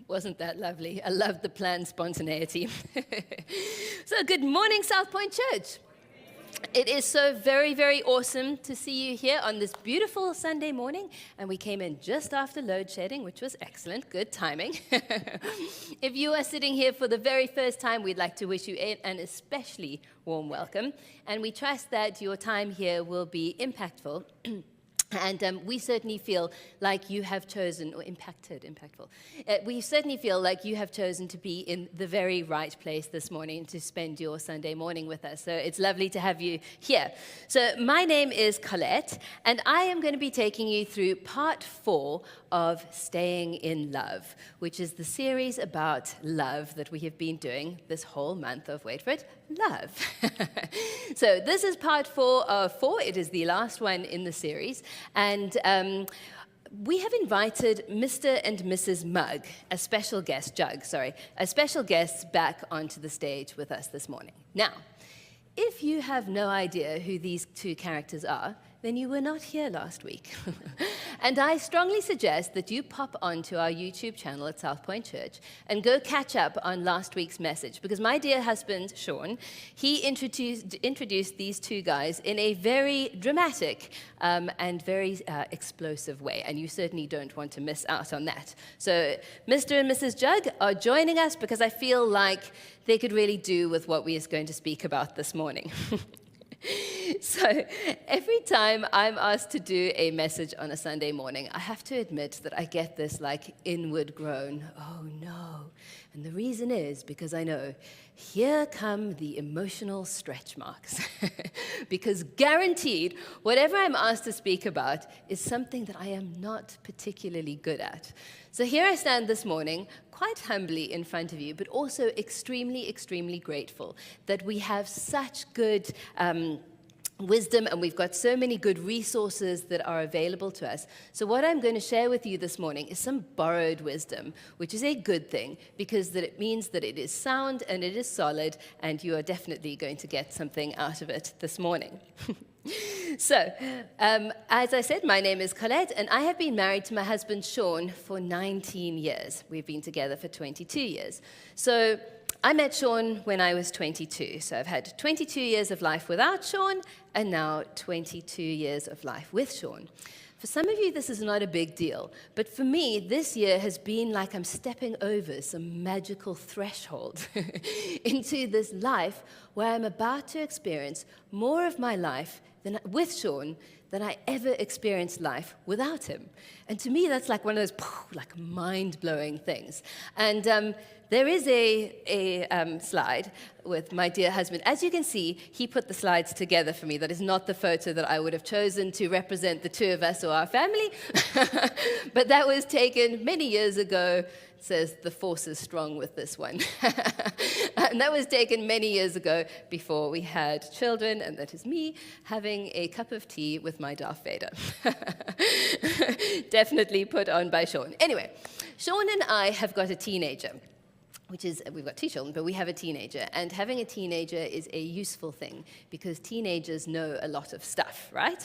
Wasn't that lovely? I loved the planned spontaneity. So good morning, Southpoint Church. It is so very, very awesome to see you here on this beautiful Sunday morning. And we came in just after load shedding, which was excellent. Good timing. If you are sitting here for the very first time, we'd like to wish you an especially warm welcome. And we trust that your time here will be impactful. And we certainly feel like you have chosen, or impactful. We certainly feel like you have chosen to be in the very right place this morning to spend your Sunday morning with us. So it's lovely to have you here. So my name is Colette, and I am going to be taking you through part 4 of Staying in Love, which is the series about love that we have been doing this whole month of, wait for it, love. So this is part 4 of 4. It is the last one in the series. And we have invited Mr. and Mrs. Mug, a special guest back onto the stage with us this morning. Now, if you have no idea who these two characters are, then you were not here last week. And I strongly suggest that you pop onto our YouTube channel at Southpoint Church and go catch up on last week's message, because my dear husband, Sean, he introduced these two guys in a very dramatic and very explosive way, and you certainly don't want to miss out on that. So Mr. and Mrs. Jug are joining us because I feel like they could really do with what we are going to speak about this morning. So every time I'm asked to do a message on a Sunday morning, I have to admit that I get this like inward groan, oh no. And the reason is because I know here come the emotional stretch marks. Because guaranteed, whatever I'm asked to speak about is something that I am not particularly good at. So here I stand this morning, quite humbly in front of you, but also extremely, extremely grateful that we have such good wisdom, and we've got so many good resources that are available to us. So what I'm going to share with you this morning is some borrowed wisdom, which is a good thing, because that it means that it is sound and it is solid, and you are definitely going to get something out of it this morning. So, as I said, my name is Colette, and I have been married to my husband, Sean, for 19 years. We've been together for 22 years. So I met Sean when I was 22. So I've had 22 years of life without Sean, and now 22 years of life with Sean. For some of you, this is not a big deal, but for me, this year has been like I'm stepping over some magical threshold into this life where I'm about to experience more of my life with Sean than I ever experienced life without him. And to me, that's like one of those like mind-blowing things. And there is a slide with my dear husband. As you can see, he put the slides together for me. That is not the photo that I would have chosen to represent the two of us or our family. But that was taken many years ago. It says, the force is strong with this one. And that was taken many years ago before we had children, and that is me having a cup of tea with my Darth Vader. Definitely put on by Sean. Anyway, Sean and I have got a teenager. We've got 2 children, but we have a teenager. And having a teenager is a useful thing because teenagers know a lot of stuff, right?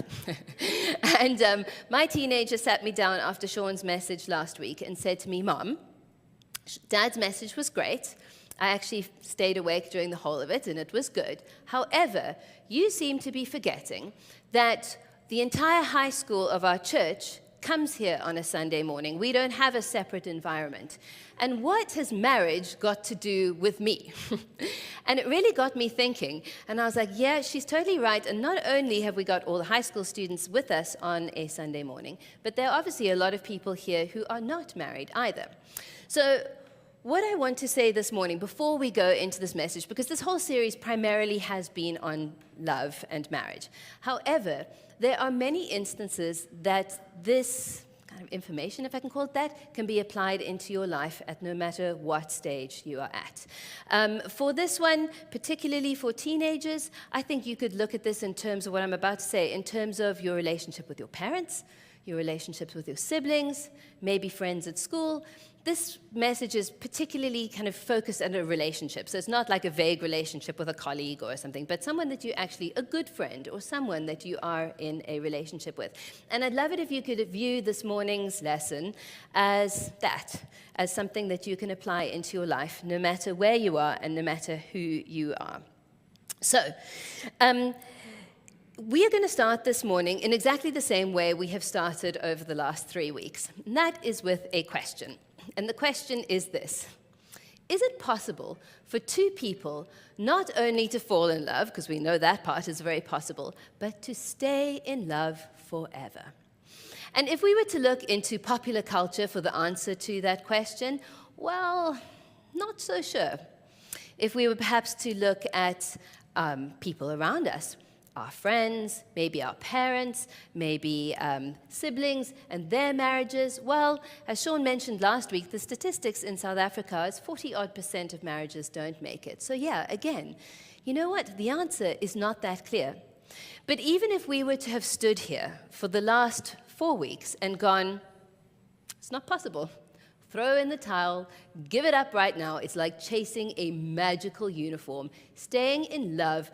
And my teenager sat me down after Sean's message last week and said to me, Mom, Dad's message was great. I actually stayed awake during the whole of it, and it was good. However, you seem to be forgetting that the entire high school of our church comes here on a Sunday morning. We don't have a separate environment. And what has Marraige got to do with me? And it really got me thinking. And I was like, yeah, she's totally right. And not only have we got all the high school students with us on a Sunday morning, but there are obviously a lot of people here who are not married either. So what I want to say this morning before we go into this message, because this whole series primarily has been on love and marriage. However, there are many instances that this kind of information, if I can call it that, can be applied into your life at no matter what stage you are at. For this one, particularly for teenagers, I think you could look at this in terms of what I'm about to say, in terms of your relationship with your parents, your relationships with your siblings, maybe friends at school. This message is particularly kind of focused on a relationship. So it's not like a vague relationship with a colleague or something, but someone that you actually, a good friend or someone that you are in a relationship with. And I'd love it if you could view this morning's lesson as that, as something that you can apply into your life, no matter where you are and no matter who you are. So, we are going to start this morning in exactly the same way we have started over the last 3 weeks. And that is with a question. And the question is this: is it possible for two people not only to fall in love, because we know that part is very possible, but to stay in love forever? And if we were to look into popular culture for the answer to that question, well, not so sure. If we were perhaps to look at people around us, our friends, maybe our parents, maybe siblings and their marriages, well, as Sean mentioned last week, the statistics in South Africa is 40-odd% of marriages don't make it. So yeah, again, you know what? The answer is not that clear. But even if we were to have stood here for the last 4 weeks and gone, it's not possible. Throw in the towel, give it up right now. It's like chasing a magical unicorn. Staying in love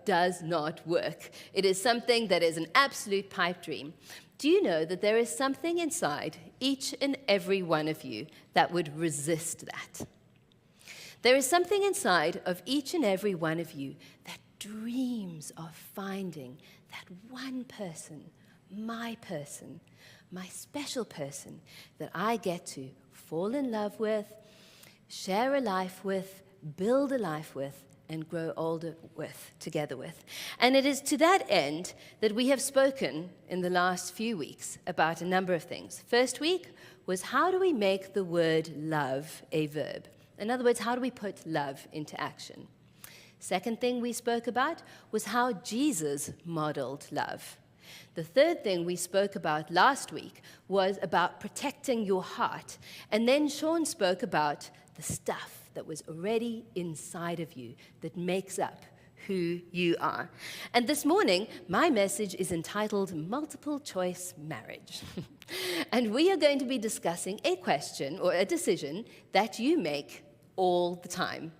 does not work. It is something that is an absolute pipe dream. Do you know that there is something inside each and every one of you that would resist that? There is something inside of each and every one of you that dreams of finding that one person, my special person that I get to fall in love with, share a life with, build a life with, and grow older with, together with. And it is to that end that we have spoken in the last few weeks about a number of things. First week was, how do we make the word love a verb? In other words, how do we put love into action? Second thing we spoke about was how Jesus modeled love. The third thing we spoke about last week was about protecting your heart. And then Sean spoke about the stuff that was already inside of you that makes up who you are. And this morning, my message is entitled Multiple Choice Marriage. And we are going to be discussing a question or a decision that you make all the time.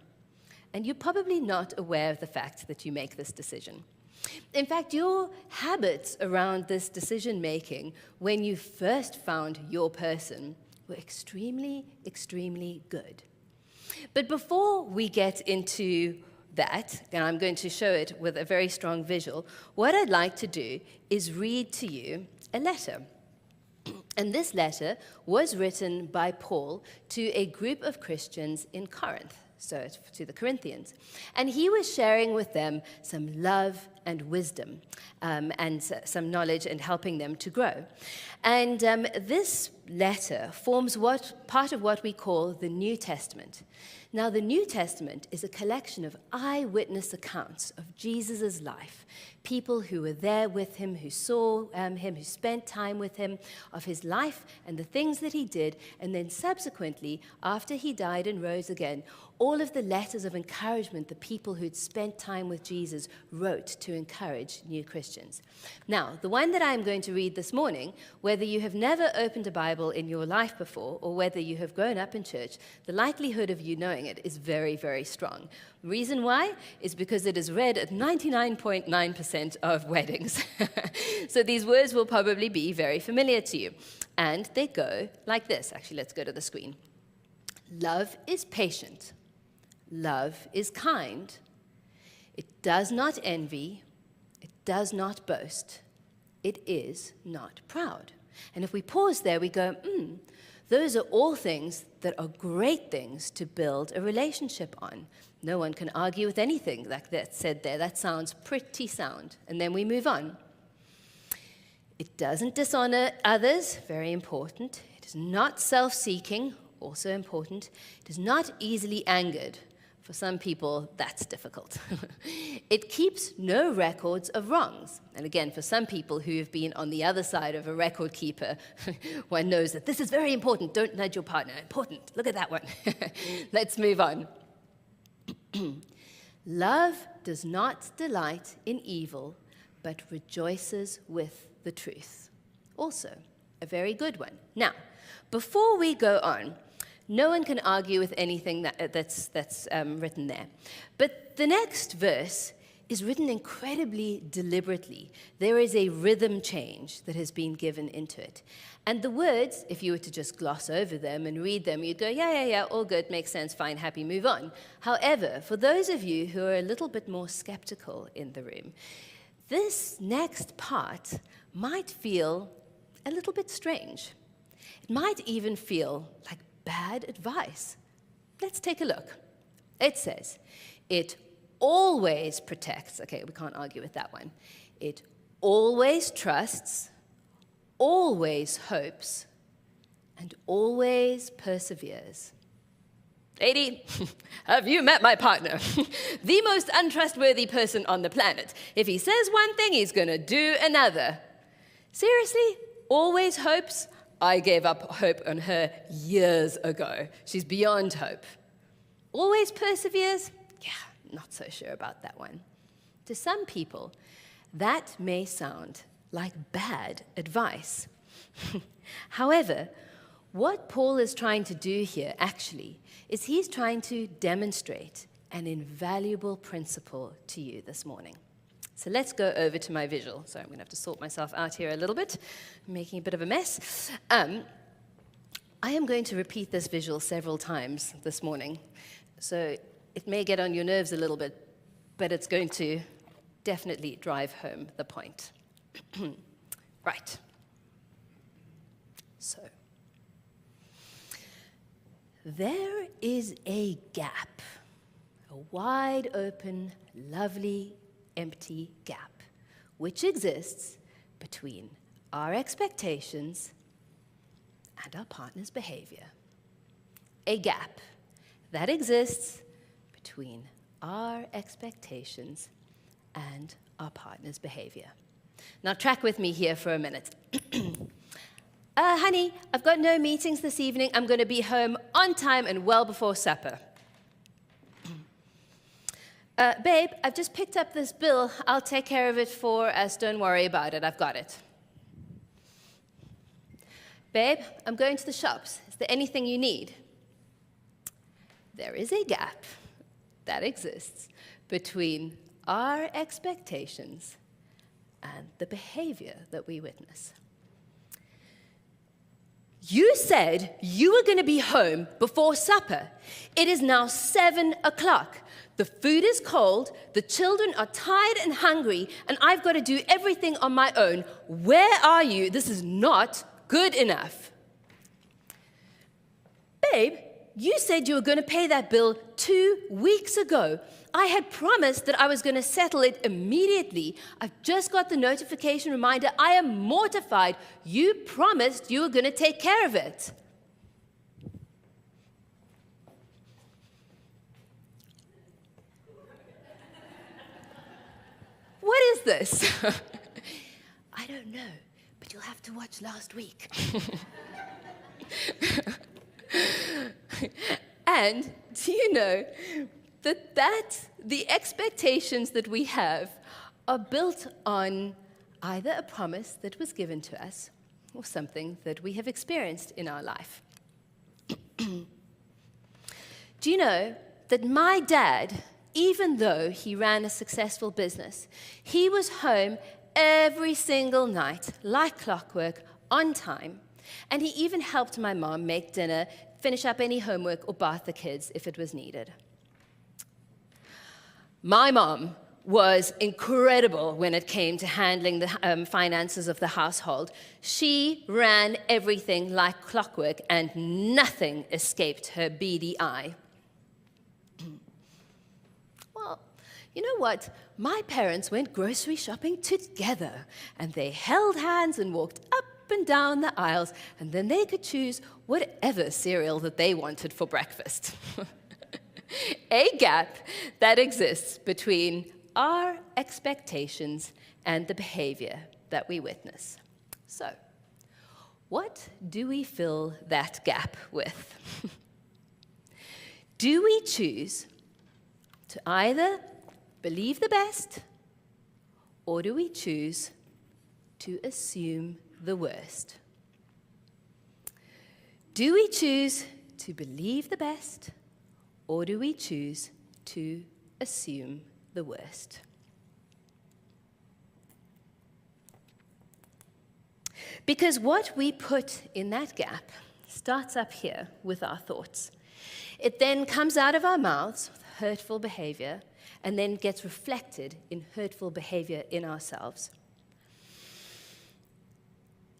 And you're probably not aware of the fact that you make this decision. In fact, your habits around this decision-making when you first found your person were extremely, extremely good. But before we get into that, and I'm going to show it with a very strong visual, what I'd like to do is read to you a letter. And this letter was written by Paul to a group of Christians in Corinth, so to the Corinthians. And he was sharing with them some love and wisdom and some knowledge and helping them to grow. And this letter forms part of what we call the New Testament. Now, the New Testament is a collection of eyewitness accounts of Jesus' life, people who were there with him, who saw him, who spent time with him, of his life and the things that he did, and then subsequently, after he died and rose again, all of the letters of encouragement the people who'd spent time with Jesus wrote to encourage new Christians. Now, the one that I'm going to read this morning, whether you have never opened a Bible in your life before or whether you have grown up in church, the likelihood of you knowing it is very, very strong. The reason why is because it is read at 99.9% of weddings. So these words will probably be very familiar to you. And they go like this. Actually, let's go to the screen. Love is patient. Love is kind. It does not envy. It does not boast. It is not proud. And if we pause there, we go, those are all things that are great things to build a relationship on. No one can argue with anything like that said there. That sounds pretty sound. And then we move on. It doesn't dishonor others, very important. It is not self-seeking, also important. It is not easily angered. For some people, that's difficult. It keeps no records of wrongs. And again, for some people who have been on the other side of a record keeper, one knows that this is very important. Don't nudge your partner. Important. Look at that one. Let's move on. Love does not delight in evil, but rejoices with the truth. Also, a very good one. Now, before we go on, no one can argue with anything that's written there. But the next verse is written incredibly deliberately. There is a rhythm change that has been given into it. And the words, if you were to just gloss over them and read them, you'd go, yeah, all good, makes sense, fine, happy, move on. However, for those of you who are a little bit more skeptical in the room, this next part might feel a little bit strange. It might even feel like bad advice. Let's take a look. It says, it always protects. Okay, we can't argue with that one. It always trusts, always hopes, and always perseveres. Lady, have you met my partner? The most untrustworthy person on the planet. If he says one thing, he's going to do another. Seriously? Always hopes? I gave up hope on her years ago. She's beyond hope. Always perseveres? Yeah, not so sure about that one. To some people, that may sound like bad advice. However, what Paul is trying to do here, actually, is he's trying to demonstrate an invaluable principle to you this morning. So let's go over to my visual. Sorry, I'm going to have to sort myself out here a little bit. I'm making a bit of a mess. I am going to repeat this visual several times this morning. So it may get on your nerves a little bit, but it's going to definitely drive home the point. Right. So, there is a gap, a wide open, lovely, empty gap, which exists between our expectations and our partner's behavior. A gap that exists between our expectations and our partner's behavior. Now, track with me here for a minute. Honey, I've got no meetings this evening. I'm going to be home on time and well before supper. Babe, I've just picked up this bill. I'll take care of it for us. Don't worry about it. I've got it. Babe, I'm going to the shops. Is there anything you need? There is a gap that exists between our expectations and the behavior that we witness. You said you were going to be home before supper. It is now 7 o'clock. The food is cold, the children are tired and hungry, and I've got to do everything on my own. Where are you? This is not good enough. Babe, you said you were going to pay that bill 2 weeks ago. I had promised that I was going to settle it immediately. I've just got the notification reminder. I am mortified. You promised you were going to take care of it. What is this? I don't know, but you'll have to watch last week. And do you know that the expectations that we have are built on either a promise that was given to us or something that we have experienced in our life? Do you know that my dad, even though he ran a successful business, he was home every single night, like clockwork, on time. And he even helped my mom make dinner, finish up any homework, or bath the kids if it was needed. My mom was incredible when it came to handling the finances of the household. She ran everything like clockwork, and nothing escaped her beady eye. Well, you know what? My parents went grocery shopping together, and they held hands and walked up and down the aisles, and then they could choose whatever cereal that they wanted for breakfast. A gap that exists between our expectations and the behavior that we witness. So, what do we fill that gap with? Do we choose to either believe the best, or do we choose to assume the worst? Do we choose to believe the best, or do we choose to assume the worst? Because what we put in that gap starts up here with our thoughts. It then comes out of our mouths with hurtful behavior and then gets reflected in hurtful behavior in ourselves.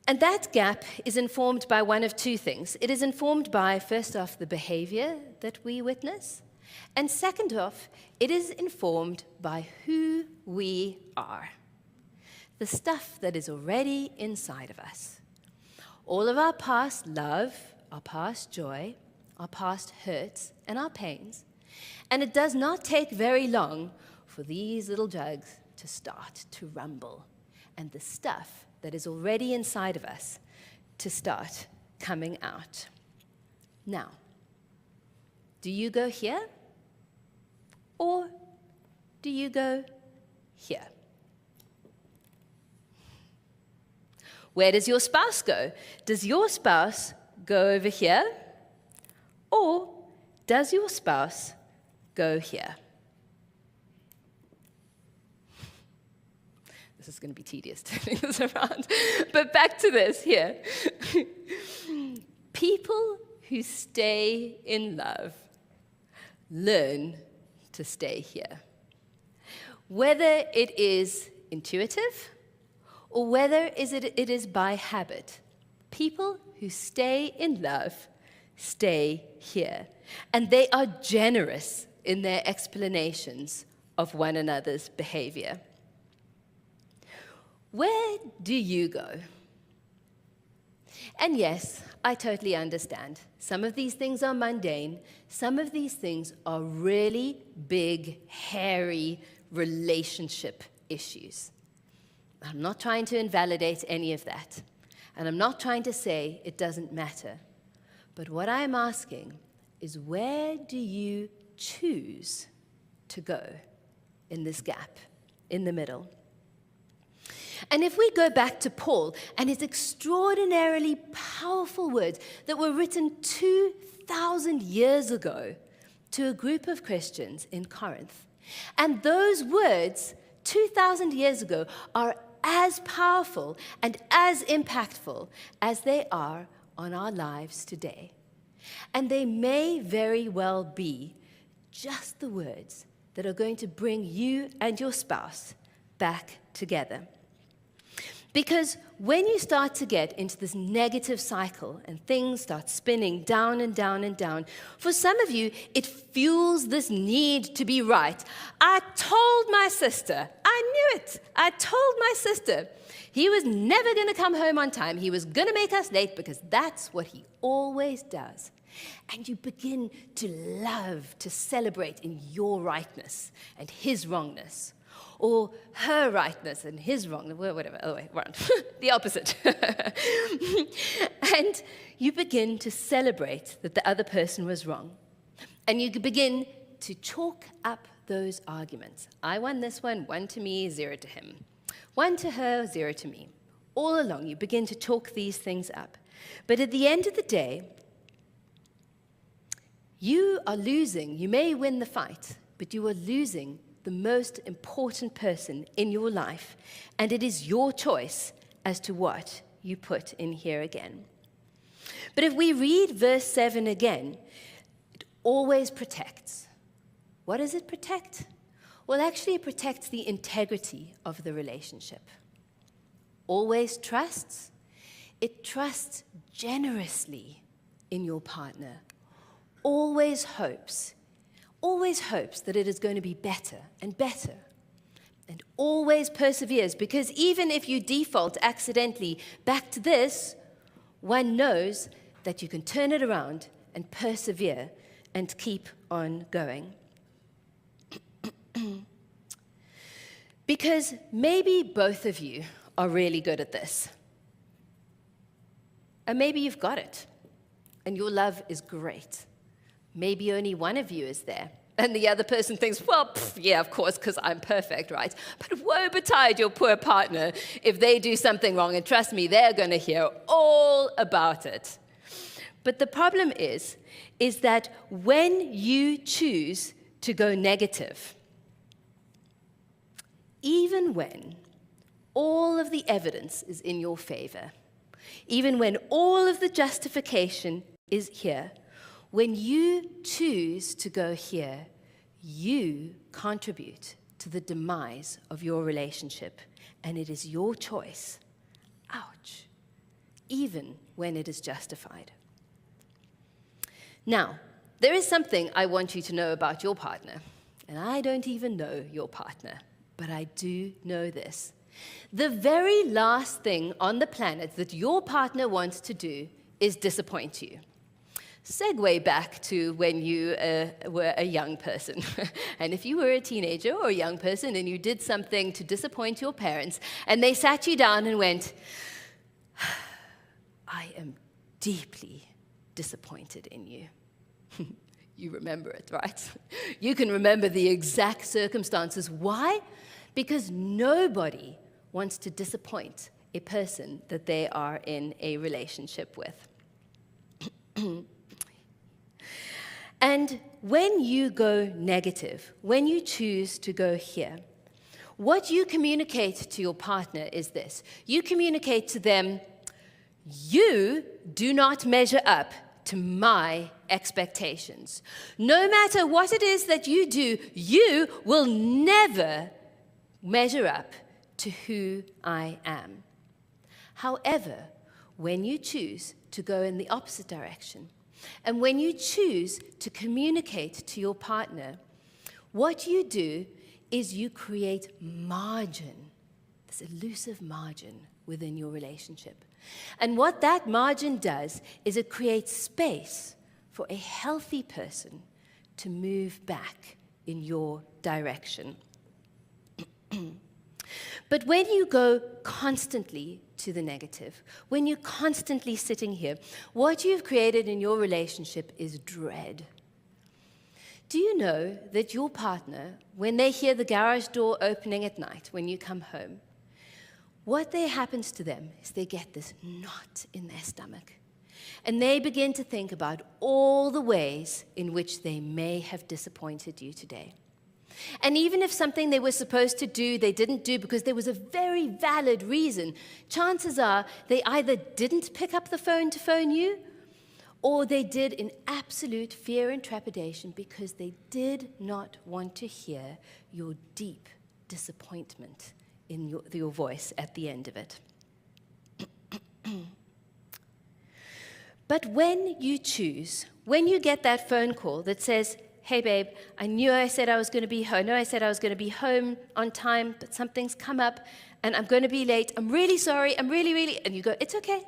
And that gap is informed by one of two things. It is informed by, first off, the behavior that we witness, and second off, it is informed by who we are, the stuff that is already inside of us. All of our past love, our past joy, our past hurts, and our pains. And it does not take very long for these little jugs to start to rumble, and the stuff that is already inside of us to start coming out. Now, do you go here? Or do you go here? Where does your spouse go? Does your spouse go over here? Or does your spouse go here? This is going to be tedious turning this around. But back to this here. People who stay in love learn to stay here. Whether it is intuitive or whether it is by habit, people who stay in love stay here. And they are generous in their explanations of one another's behavior. Where do you go? And yes, I totally understand. Some of these things are mundane. Some of these things are really big, hairy relationship issues. I'm not trying to invalidate any of that. And I'm not trying to say it doesn't matter. But what I'm asking is, where do you choose to go in this gap, in the middle? And if we go back to Paul and his extraordinarily powerful words that were written 2,000 years ago to a group of Christians in Corinth, and those words 2,000 years ago are as powerful and as impactful as they are on our lives today. And they may very well be just the words that are going to bring you and your spouse back together. Because when you start to get into this negative cycle and things start spinning down and down and down, for some of you, it fuels this need to be right. I told my sister, I knew it. I told my sister he was never going to come home on time. He was going to make us late because that's what he always does. And you begin to love to celebrate in your rightness and his wrongness. Or her rightness and his wrong, whatever, other way around, the opposite. And you begin to celebrate that the other person was wrong. And you begin to chalk up those arguments. I won this one to me, 0 to him. 1 to her, 0 to me. All along, you begin to chalk these things up. But at the end of the day, you are losing. You may win the fight, but you are losing the most important person in your life, and it is your choice as to what you put in here again. But if we read verse 7 again, it always protects. What does it protect? Well, actually, it protects the integrity of the relationship. Always trusts. It trusts generously in your partner. Always hopes that it is going to be better and better, and always perseveres, because even if you default accidentally back to this, one knows that you can turn it around and persevere and keep on going. Because maybe both of you are really good at this, and maybe you've got it, and your love is great. Maybe only one of you is there. And the other person thinks, well, yeah, of course, because I'm perfect, right? But woe betide your poor partner if they do something wrong. And trust me, they're going to hear all about it. But the problem is that when you choose to go negative, even when all of the evidence is in your favor, even when all of the justification is here, when you choose to go here, you contribute to the demise of your relationship, and it is your choice. Ouch. Even when it is justified. Now, there is something I want you to know about your partner, and I don't even know your partner, but I do know this. The very last thing on the planet that your partner wants to do is disappoint you. Segue back to when you were a young person. And if you were a teenager or a young person and you did something to disappoint your parents, and they sat you down and went, I am deeply disappointed in you. You remember it, right? You can remember the exact circumstances. Why? Because nobody wants to disappoint a person that they are in a relationship with. And when you go negative, when you choose to go here, what you communicate to your partner is this. You communicate to them, you do not measure up to my expectations. No matter what it is that you do, you will never measure up to who I am. However, when you choose to go in the opposite direction, and when you choose to communicate to your partner, what you do is you create margin, this elusive margin within your relationship. And what that margin does is it creates space for a healthy person to move back in your direction. But when you go constantly to the negative, when you're constantly sitting here, what you've created in your relationship is dread. Do you know that your partner, when they hear the garage door opening at night when you come home, what happens to them is they get this knot in their stomach. And they begin to think about all the ways in which they may have disappointed you today. And even if something they were supposed to do, they didn't do because there was a very valid reason, chances are they either didn't pick up the phone to phone you, or they did in absolute fear and trepidation because they did not want to hear your deep disappointment in your voice at the end of it. But when you choose, when you get that phone call that says, hey, babe, I know I said I was going to be home on time, but something's come up, and I'm going to be late. I'm really sorry. I'm really, and you go, it's okay.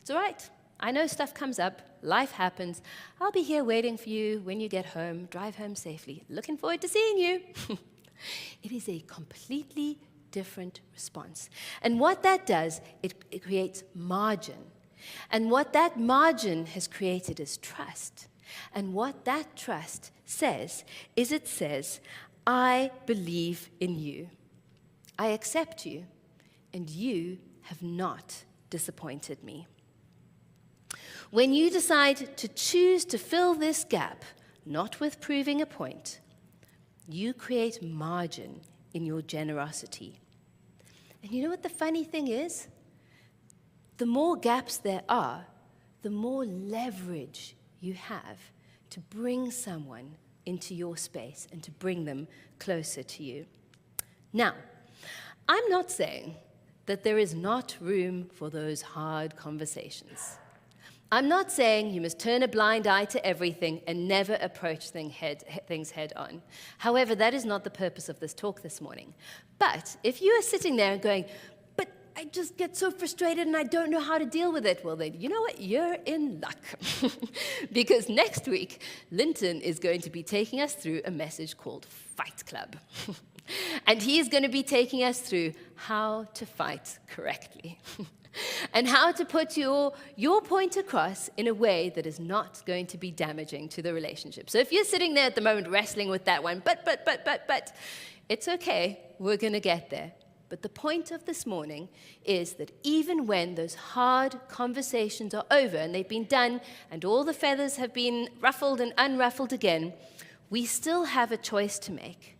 It's all right. I know stuff comes up. Life happens. I'll be here waiting for you when you get home. Drive home safely. Looking forward to seeing you. It is a completely different response. And what that does, it creates margin. And what that margin has created is trust. And what that trust says is it says, I believe in you. I accept you, and you have not disappointed me. When you decide to choose to fill this gap, not with proving a point, you create margin in your generosity. And you know what the funny thing is? The more gaps there are, the more leverage you have to bring someone into your space and to bring them closer to you. Now, I'm not saying that there is not room for those hard conversations. I'm not saying you must turn a blind eye to everything and never approach things head on. However, that is not the purpose of this talk this morning. But if you are sitting there and going, but I just get so frustrated and I don't know how to deal with it, well then, you know what? You're in luck. Because next week, Linton is going to be taking us through a message called Fight Club. And he is going to be taking us through how to fight correctly. And how to put your point across in a way that is not going to be damaging to the relationship. So if you're sitting there at the moment wrestling with that one, but, it's okay, we're going to get there. But the point of this morning is that even when those hard conversations are over and they've been done and all the feathers have been ruffled and unruffled again, we still have a choice to make.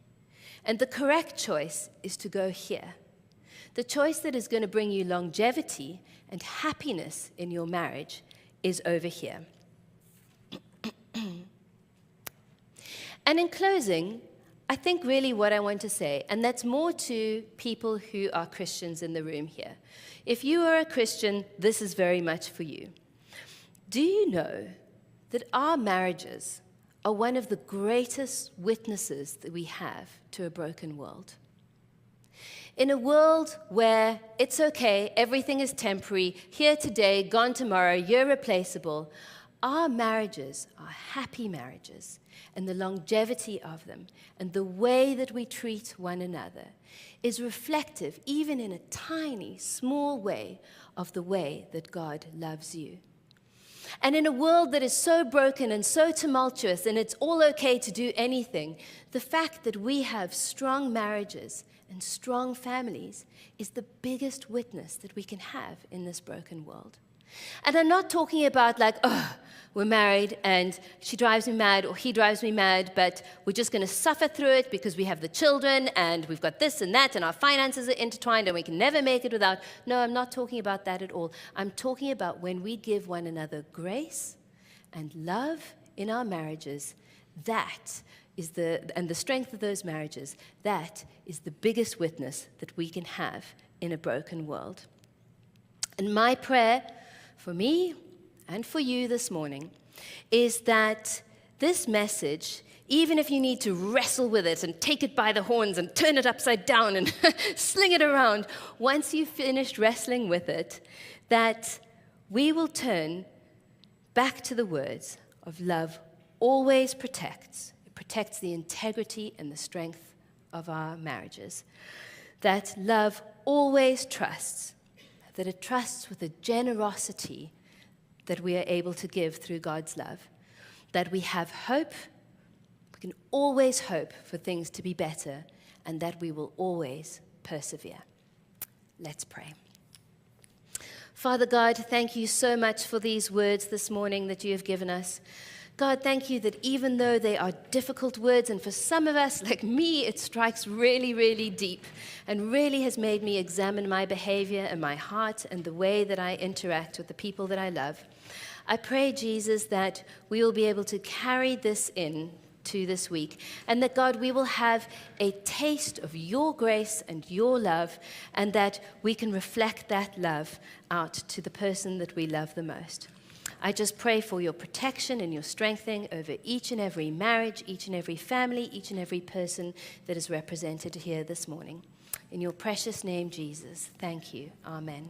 And the correct choice is to go here. The choice that is going to bring you longevity and happiness in your marriage is over here. And in closing, I think really what I want to say, and that's more to people who are Christians in the room here. If you are a Christian, this is very much for you. Do you know that our marriages are one of the greatest witnesses that we have to a broken world? In a world where it's okay, everything is temporary, here today, gone tomorrow, you're replaceable, our marriages are happy marriages, and the longevity of them and the way that we treat one another is reflective, even in a tiny, small way, of the way that God loves you. And in a world that is so broken and so tumultuous, and it's all okay to do anything, the fact that we have strong marriages and strong families is the biggest witness that we can have in this broken world. And I'm not talking about like, oh, we're married and she drives me mad or he drives me mad, but we're just going to suffer through it because we have the children and we've got this and that and our finances are intertwined and we can never make it without. No, I'm not talking about that at all. I'm talking about when we give one another grace and love in our marriages, that is the strength of those marriages, that is the biggest witness that we can have in a broken world. And my prayer for me and for you this morning is that this message, even if you need to wrestle with it and take it by the horns and turn it upside down and sling it around, once you've finished wrestling with it, that we will turn back to the words of love always protects. It protects the integrity and the strength of our marriages. That love always trusts, that it trusts with a generosity that we are able to give through God's love, that we have hope, we can always hope for things to be better, and that we will always persevere. Let's pray. Father God, thank you so much for these words this morning that you have given us. God, thank you that even though they are difficult words, and for some of us, like me, it strikes really, really deep and really has made me examine my behavior and my heart and the way that I interact with the people that I love. I pray, Jesus, that we will be able to carry this in to this week, and that, God, we will have a taste of your grace and your love, and that we can reflect that love out to the person that we love the most. I just pray for your protection and your strengthening over each and every marriage, each and every family, each and every person that is represented here this morning. In your precious name, Jesus, thank you. Amen.